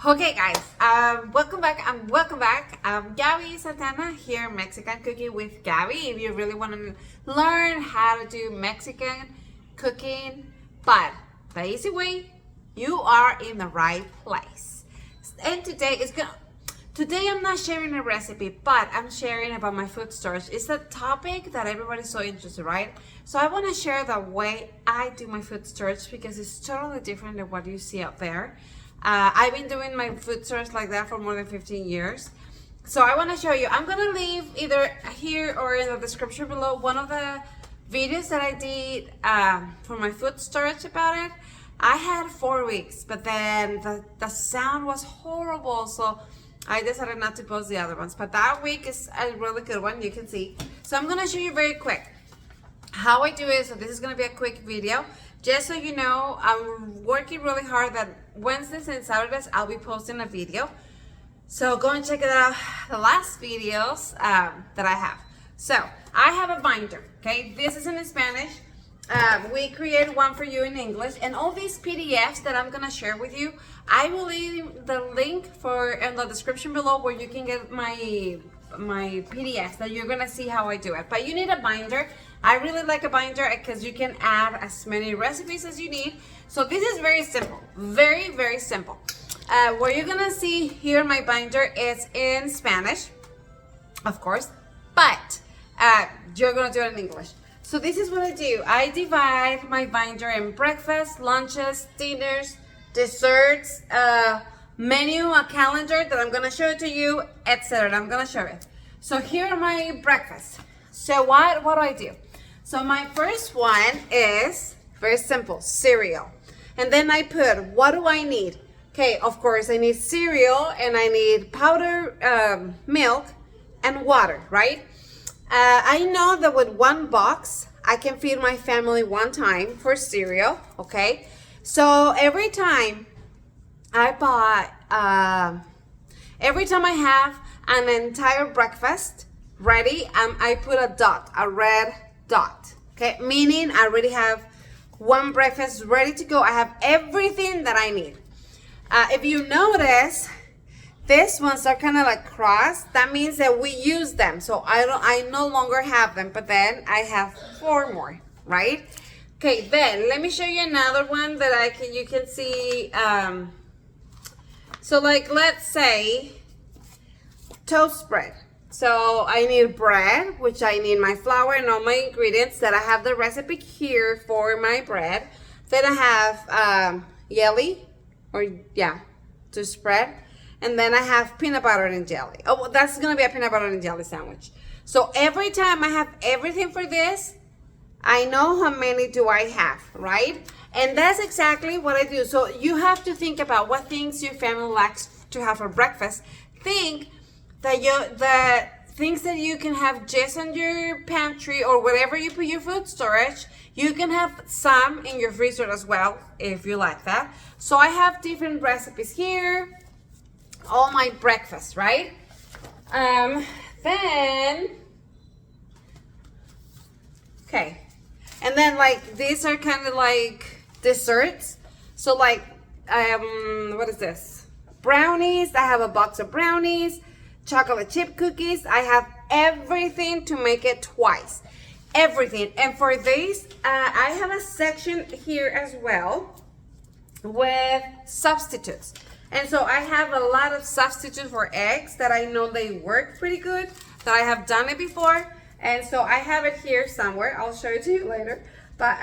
Okay, guys, welcome back. I'm Gabby Santana here, Mexican Cooking with Gabby. If you really want to learn how to do Mexican cooking, but the easy way, you are in the right place. And today I'm not sharing a recipe, but I'm sharing about my food storage. It's a topic that everybody's so interested, right? So I want to share the way I do my food storage because it's totally different than what you see out there. I've been doing my food storage like that for more than 15 years. So I want to show you. I'm going to leave either here or in the description below one of the videos that I did for my food storage about it. I had 4 weeks, but then the sound was horrible. So I decided not to post the other ones. But that week is a really good one, you can see. So I'm going to show you very quick how I do it. So this is going to be a quick video. Just so you know, I'm working really hard that Wednesdays and Saturdays I'll be posting a video. So go and check it out, the last videos that I have. So I have a binder, okay? This is in Spanish. We created one for you in English. And all these PDFs that I'm gonna share with you, I will leave the link in the description below where you can get my PDFs that you're gonna see how I do it. But you need a binder. I really like a binder because you can add as many recipes as you need. So this is very simple, very, very simple. What you're gonna see here in my binder is in Spanish, of course, but you're gonna do it in English. So this is what I do. I divide my binder in breakfast, lunches, dinners, desserts, menu, a calendar that I'm gonna show it to you, etc. I'm gonna show it. So here are my breakfasts. So what do I do? So my first one is very simple, cereal. And then I put, what do I need? Okay, of course I need cereal and I need powder milk and water, right? I know that with one box, I can feed my family one time for cereal, okay? So every time I have an entire breakfast ready, I put a dot, a red dot, okay? Meaning I already have one breakfast ready to go. I have everything that I need. If you notice, these ones are kind of like crossed. That means that we use them. So I no longer have them, but then I have 4 more, right? Okay, then let me show you another one that you can see. So like, let's say toast bread. So I need bread, which I need my flour and all my ingredients that I have the recipe here for my bread. Then I have jelly, to spread. And then I have peanut butter and jelly. Oh, well, that's gonna be a peanut butter and jelly sandwich. So every time I have everything for this, I know how many do I have, right? And that's exactly what I do. So you have to think about what things your family likes to have for breakfast. Think that the things that you can have just in your pantry or wherever you put your food storage, you can have some in your freezer as well, if you like that. So I have different recipes here, all my breakfast, right? Okay. And then like, these are kind of like desserts. So like, what is this? Brownies, I have a box of brownies. Chocolate chip cookies. I have everything to make it twice. Everything. And for this, I have a section here as well with substitutes. And so I have a lot of substitutes for eggs that I know they work pretty good, that I have done it before. And so I have it here somewhere. I'll show it to you later. But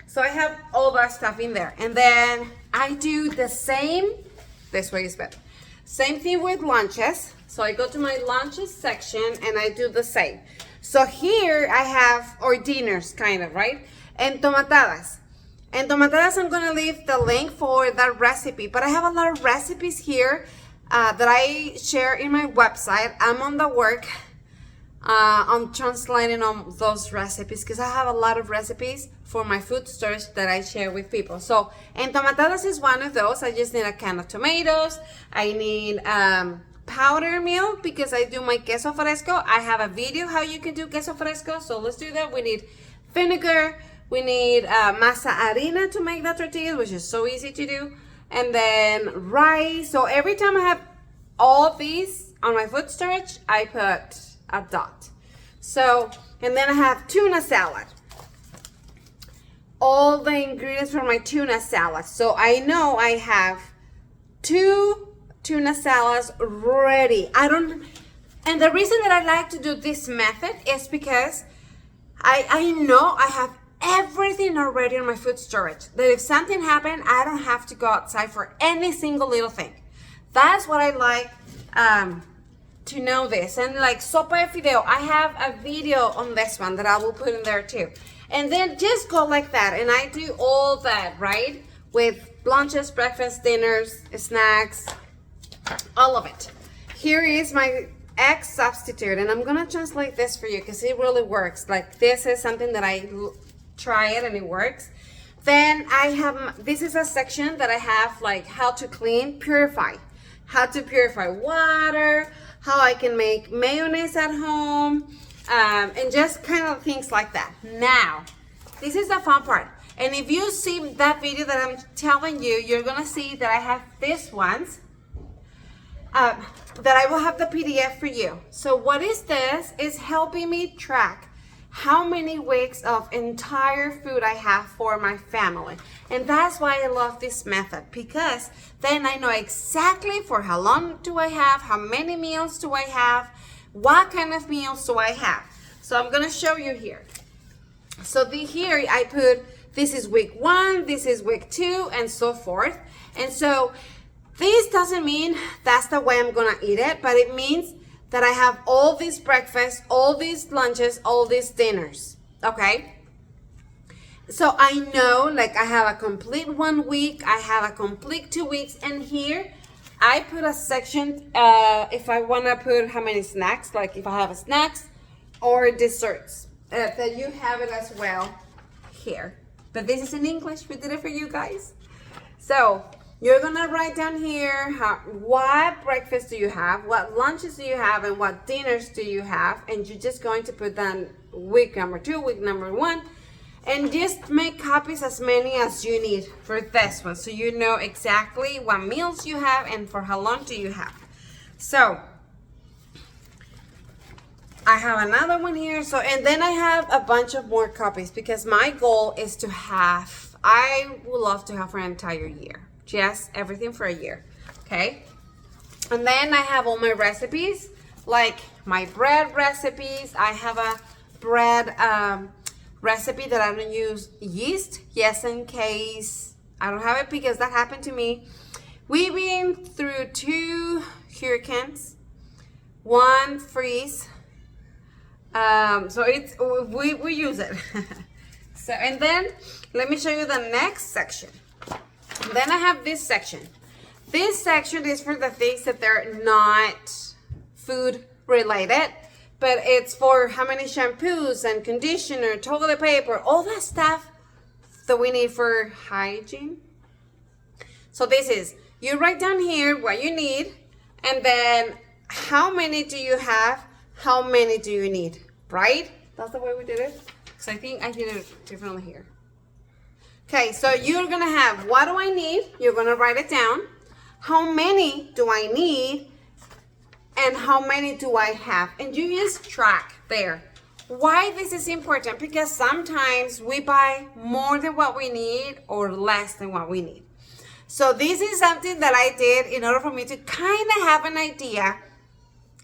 so I have all that stuff in there. And then I do the same, this way is better. Same thing with lunches. So I go to my lunches section and I do the same. So here I have, or dinners kind of, right? Entomatadas. Entomatadas, I'm gonna leave the link for that recipe, but I have a lot of recipes here that I share in my website. I'm on the work on translating on those recipes because I have a lot of recipes for my food stores that I share with people. So entomatadas is one of those. I just need a can of tomatoes. I need powder milk because I do my queso fresco. I have a video how you can do queso fresco, so let's do that. We need vinegar, we need masa harina to make the tortillas, which is so easy to do. and then rice. So every time I have all these on my food storage, I put a dot. So, and then I have tuna salad. All the ingredients for my tuna salad. So I know I have 2 tuna salads ready. And the reason that I like to do this method is because I know I have everything already in my food storage. That if something happened, I don't have to go outside for any single little thing. That's what I like to know this. And like sopa de fideo, I have a video on this one that I will put in there too. And then just go like that. And I do all that, right? With lunches, breakfast, dinners, snacks, all of it. Here is my egg substitute. And I'm going to translate this for you because it really works. Like this is something that I try it and it works. Then I have, this is a section that I have like how to clean, purify. How to purify water, how I can make mayonnaise at home, and just kind of things like that. Now, this is the fun part. And if you see that video that I'm telling you, you're gonna see that I have these ones, that I will have the PDF for you. So what is this? Is helping me track how many weeks of entire food I have for my family. And that's why I love this method, because then I know exactly for how long do I have, how many meals do I have, what kind of meals do I have. So I'm gonna show you here. So here I put, this is week 1, this is week 2, and so forth. And so this doesn't mean that's the way I'm gonna eat it, but it means that I have all these breakfasts, all these lunches, all these dinners, okay? So I know, like I have a complete 1 week, I have a complete 2 weeks, and here I put a section, if I wanna put how many snacks, like if I have snacks or desserts, that you have it as well here. But this is in English, we did it for you guys. So, you're gonna write down here what breakfast do you have, what lunches do you have, and what dinners do you have, and you're just going to put down week number 2, week number 1, and just make copies as many as you need for this one, so you know exactly what meals you have and for how long do you have. So I have another one here. So, and then I have a bunch of more copies because my goal is to have, I would love to have for an entire year. Just everything for a year, okay? And then I have all my recipes, like my bread recipes. I have a bread recipe that I don't use yeast, yes, in case I don't have it, because that happened to me. We've been through 2 hurricanes, 1 freeze, so it's we use it. So, and then let me show you the next section. Then I have this section. This section is for the things that they're not food related, but it's for how many shampoos and conditioner, toilet paper, all that stuff that we need for hygiene. So this is, you write down here what you need, and then how many do you have, how many do you need, right? That's the way we did it. So I think I did it differently here. Okay, so you're gonna have, what do I need? You're gonna write it down. How many do I need? And how many do I have? And you just track there. Why this is important? Because sometimes we buy more than what we need or less than what we need. So this is something that I did in order for me to kind of have an idea,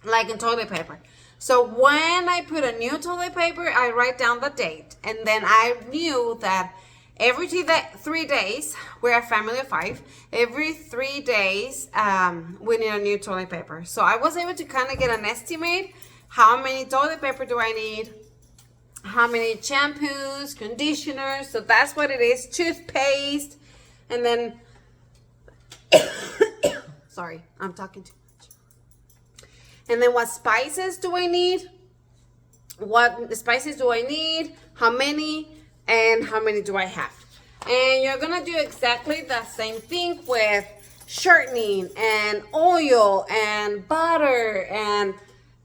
like in toilet paper. So when I put a new toilet paper, I write down the date. And then I knew that every 3 days, we're a family of 5, every 3 days, we need a new toilet paper. So I was able to kind of get an estimate, how many toilet paper do I need, how many shampoos, conditioners, so that's what it is, toothpaste, and then, sorry, I'm talking too much. And then what spices do I need, what spices do I need, how many, and how many do I have. And you're gonna do exactly the same thing with shortening and oil and butter and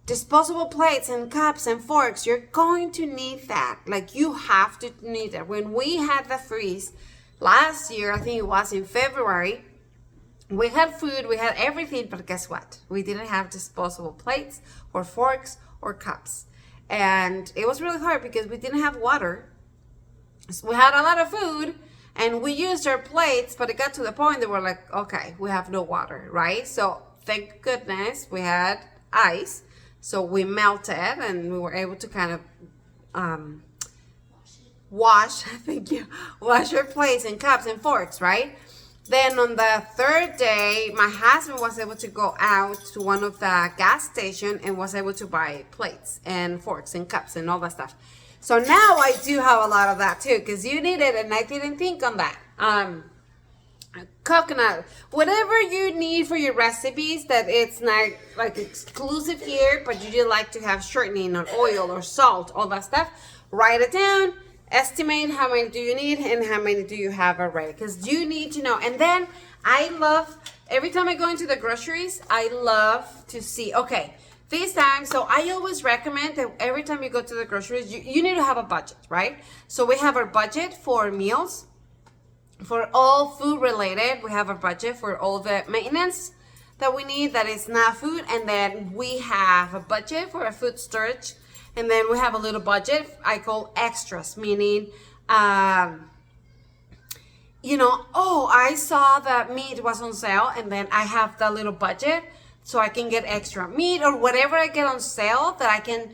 disposable plates and cups and forks. You're going to need that. Like, you have to need it. When we had the freeze last year, I think it was in February, We had food, we had everything, but guess what? We didn't have disposable plates or forks or cups. And it was really hard because we didn't have water. So we had a lot of food and we used our plates, but it got to the point that we're like, okay, we have no water, right? So thank goodness we had ice. So we melted and we were able to kind of wash our plates and cups and forks, right? Then on the third day, my husband was able to go out to one of the gas stations and was able to buy plates and forks and cups and all that stuff. So now I do have a lot of that too, because you need it and I didn't think on that. Coconut, whatever you need for your recipes that it's not like exclusive here, but you do like to have shortening or oil or salt, all that stuff, write it down. Estimate how many do you need and how many do you have already, because you need to know. And then I love, every time I go into the groceries, I love to see, okay, this time, so I always recommend that every time you go to the groceries, you need to have a budget, right? So we have our budget for meals, for all food related. We have a budget for all the maintenance that we need that is not food, and then we have a budget for a food storage. And then we have a little budget I call extras, meaning, you know, oh, I saw that meat was on sale, and then I have that little budget so I can get extra meat or whatever I get on sale that I can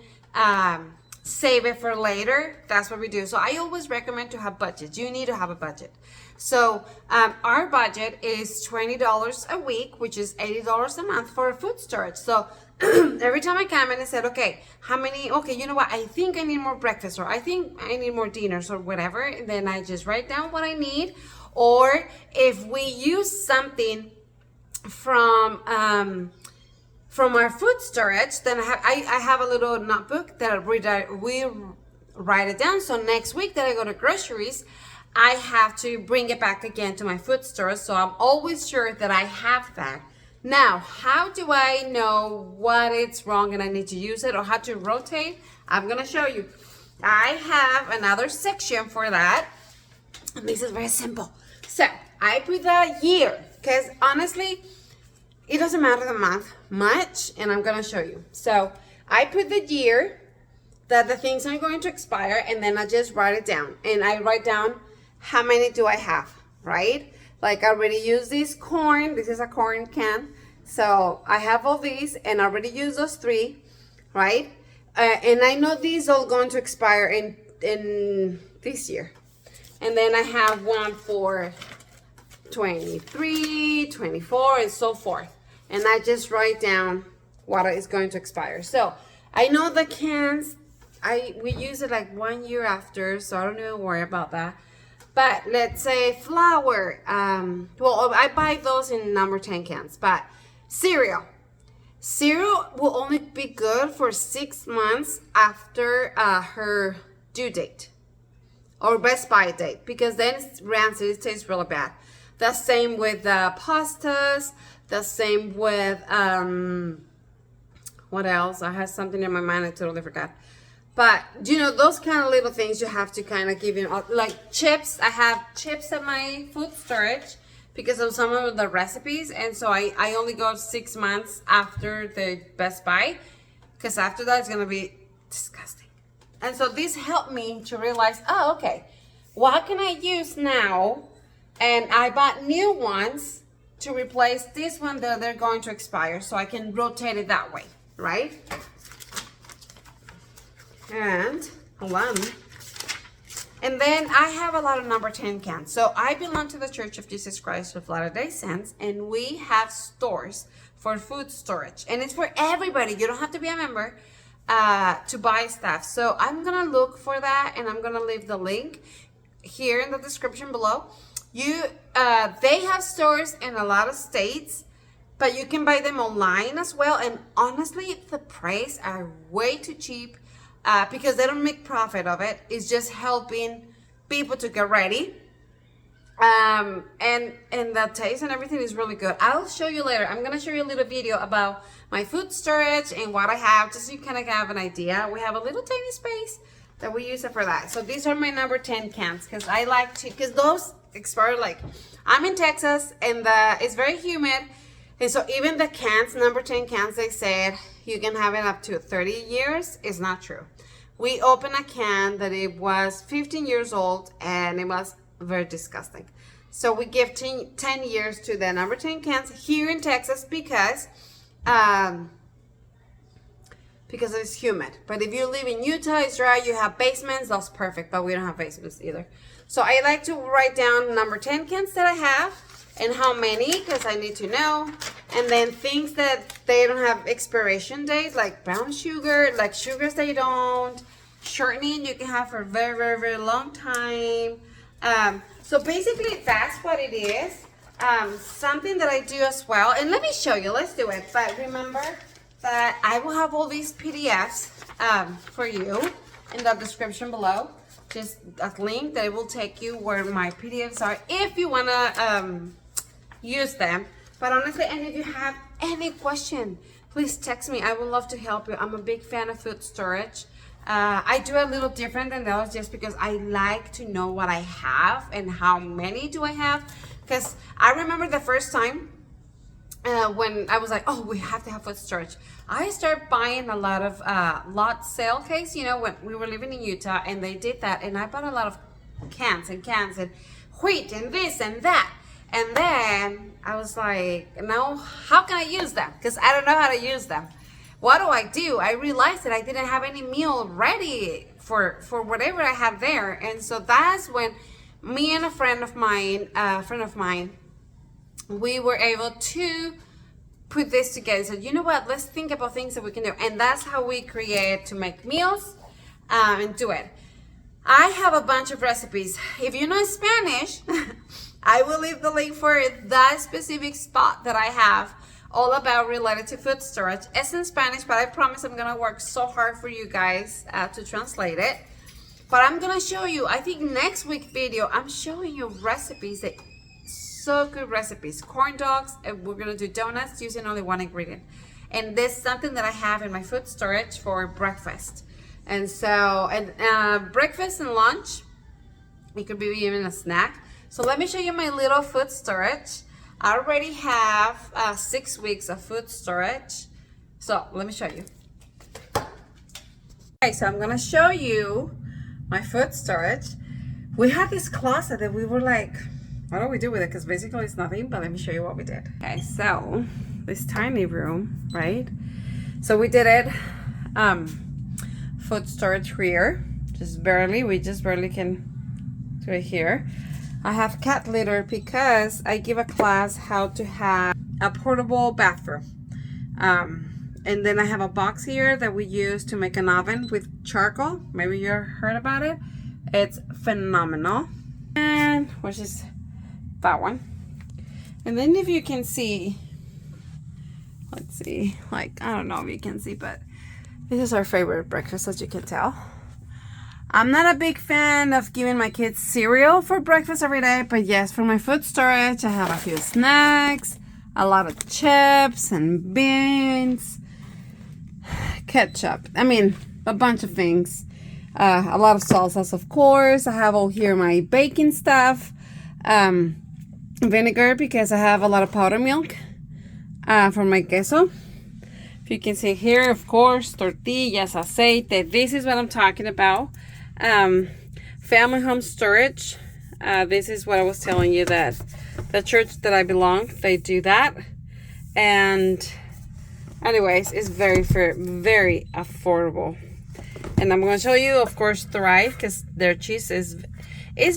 save it for later. That's what we do. So I always recommend to have budgets. You need to have a budget. So our budget is $20 a week, which is $80 a month for a food storage. So every time I come and I said, okay, how many, okay, you know what, I think I need more breakfast, or I think I need more dinners or whatever, and then I just write down what I need. Or if we use something from our food storage, then I have a little notebook that we write it down. So next week that I go to groceries, I have to bring it back again to my food storage, so I'm always sure that I have that. Now, how do I know what is wrong and I need to use it, or how to rotate? I'm going to show you. I have another section for that. And this is very simple. So, I put the year, because honestly, it doesn't matter the month much, and I'm going to show you. So, I put the year that the things are going to expire, and then I just write it down. And I write down how many do I have, right? Like I already used this corn. This is a corn can. So I have all these and I already used those 3, right? And I know these all going to expire in this year. And then I have one for 23, 24, and so forth. And I just write down what is going to expire. So I know the cans, we use it like 1 year after, so I don't even worry about that. But let's say flour, well, I buy those in number 10 cans, but cereal will only be good for 6 months after her due date or best by date, because then it's rancid, it tastes really bad. The same with pastas, the same with, what else? I had something in my mind, I totally forgot. But, you know, those kind of little things you have to kind of give in, like chips. I have chips at my food storage because of some of the recipes. And so I only go 6 months after the Best Buy, because after that it's going to be disgusting. And so this helped me to realize, oh, okay, what can I use now? And I bought new ones to replace this one that they're going to expire, so I can rotate it that way, right? And hold on. And then I have a lot of number 10 cans. So I belong to the Church of Jesus Christ of Latter-day Saints, and we have stores for food storage, and it's for everybody. You don't have to be a member to buy stuff. So I'm gonna look for that, and I'm gonna leave the link here in the description below. They have stores in a lot of states, but you can buy them online as well. And honestly, the price are way too cheap. Because they don't make profit of it. It's just helping people to get ready. And the taste and everything is really good. I'll show you later. I'm going to show you a little video about my food storage and what I have, just so you kind of have an idea. We have a little tiny space that we use it for that. So these are my number 10 cans, because I like to, because those expire. Like, I'm in Texas and it's very humid. And so even the cans, number 10 cans, they said you can have it up to 30 years. It's not true. We opened a can that it was 15 years old and it was very disgusting. So we give 10 years to the number 10 cans here in Texas because it's humid. But if you live in Utah, it's dry, you have basements, that's perfect. But we don't have basements either. So I like to write down number 10 cans that I have and how many, because I need to know. And then things that they don't have expiration date, like brown sugar, like sugars they don't. Shortening you can have for a very, very, very long time. So basically that's what it is. Something that I do as well. And let me show you, let's do it. But remember that I will have all these PDFs for you in the description below. Just a link that it will take you where my PDFs are if you want to use them. But honestly, and if you have any question, please text me. I would love to help you. I'm a big fan of food storage. I do a little different than those just because I like to know what I have and how many do I have. Because I remember the first time when I was like, oh, we have to have food storage. I started buying a lot of lot sale case, you know, when we were living in Utah and they did that. And I bought a lot of cans and wheat and this and that. And then I was like, now how can I use them? Because I don't know how to use them. What do? I realized that I didn't have any meal ready for whatever I had there. And so that's when me and a friend of mine, we were able to put this together. So you know what, let's think about things that we can do. And that's how we create to make meals and do it. I have a bunch of recipes. If you know Spanish, I will leave the link for that specific spot that I have all about related to food storage. It's in Spanish, but I promise I'm gonna work so hard for you guys to translate it. But I'm gonna show you, I think next week video, I'm showing you recipes that so good recipes. Corn dogs, and we're gonna do donuts using only one ingredient. And this is something that I have in my food storage for breakfast. And so, breakfast and lunch, it could be even a snack. So let me show you my little food storage. I already have 6 weeks of food storage. So let me show you. Okay, so I'm gonna show you my food storage. We had this closet that we were like, what do we do with it? Because basically it's nothing, but let me show you what we did. Okay, so this tiny room, right? So we did it, food storage here, we just barely can do it here. I have cat litter because I give a class how to have a portable bathroom. And then I have a box here that we use to make an oven with charcoal. Maybe you heard about it. It's phenomenal. And which is that one. And then if you can see, let's see, like, I don't know if you can see, but this is our favorite breakfast, as you can tell. I'm not a big fan of giving my kids cereal for breakfast every day, but yes, for my food storage, I have a few snacks, a lot of chips and beans, ketchup, I mean, a bunch of things, a lot of salsas, of course. I have all here my baking stuff, vinegar because I have a lot of powder milk for my queso. If you can see here, of course, tortillas, aceite. This is what I'm talking about. Family home storage. This is what I was telling you, that the church that I belong, they do that. And anyways, it's very, very affordable. And I'm going to show you, of course, Thrive, because their cheese is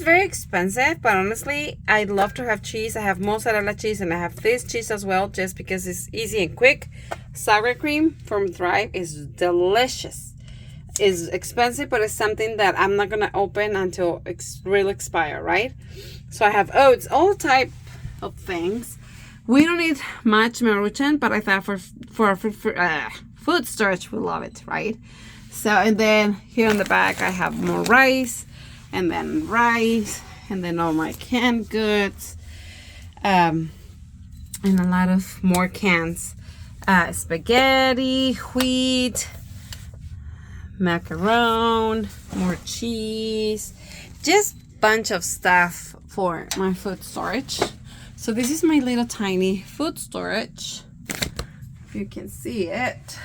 very expensive, but honestly, I love to have cheese. I have mozzarella cheese and I have this cheese as well, just because it's easy and quick. Sour cream from Thrive is delicious. Is expensive, but it's something that I'm not gonna open until it's real expire, right? So I have oats, all type of things. We don't need much Maruchan, but I thought for food storage we love it, right? So, and then here on the back I have more rice, and then all my canned goods, and a lot of more cans, spaghetti, wheat, macaron, more cheese, just bunch of stuff for my food storage. So this is my little tiny food storage, if you can see it.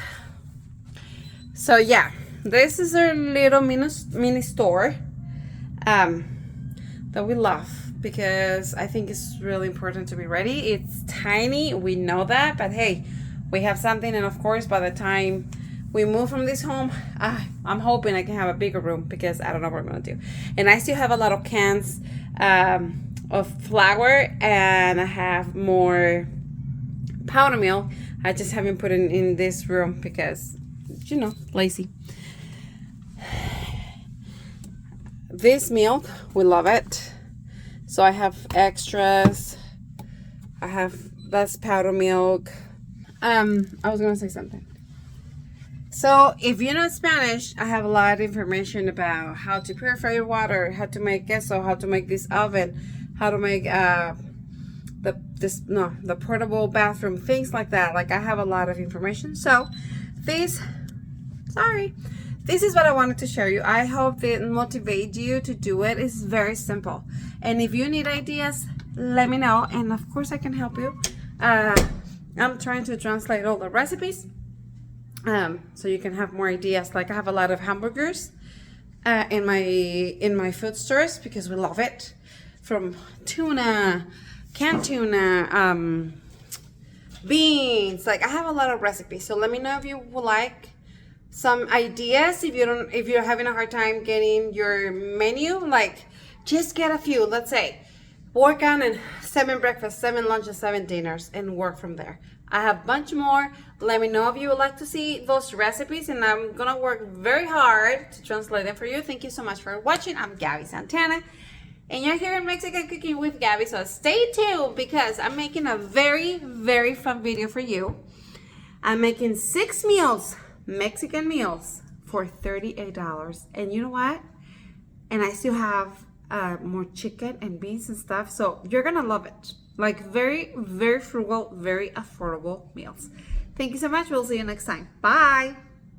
So yeah, this is our little mini store that we love, because I think it's really important to be ready. It's tiny, we know that, but hey, we have something. And of course, by the time we move from this home, I'm hoping I can have a bigger room, because I don't know what I'm gonna do. And I still have a lot of cans of flour, and I have more powder milk. I just haven't put it in this room because, you know, lazy. This milk, we love it. So I have extras. I have less powder milk. I was gonna say something. So if you know Spanish, I have a lot of information about how to purify your water, how to make queso, how to make this oven, how to make the portable bathroom, things like that. Like, I have a lot of information. So this is what I wanted to share you. I hope it motivates you to do it. It's very simple. And if you need ideas, let me know. And of course I can help you. I'm trying to translate all the recipes, so you can have more ideas. Like, I have a lot of hamburgers in my food stores, because we love it. From tuna, canned tuna, beans. Like, I have a lot of recipes. So let me know if you would like some ideas. If you're having a hard time getting your menu, like, just get a few. Let's say work on 7 breakfasts, 7 lunches, 7 dinners, and work from there. I have a bunch more. Let me know if you would like to see those recipes, and I'm gonna work very hard to translate them for you. Thank you so much for watching. I'm Gabby Santana, and you're here in Mexican Cooking with Gabby. So stay tuned, because I'm making a very, very fun video for you. I'm making 6 meals, Mexican meals, for $38. And you know what? And I still have more chicken and beans and stuff. So you're gonna love it. Like, very, very frugal, very affordable meals. Thank you so much. We'll see you next time. Bye.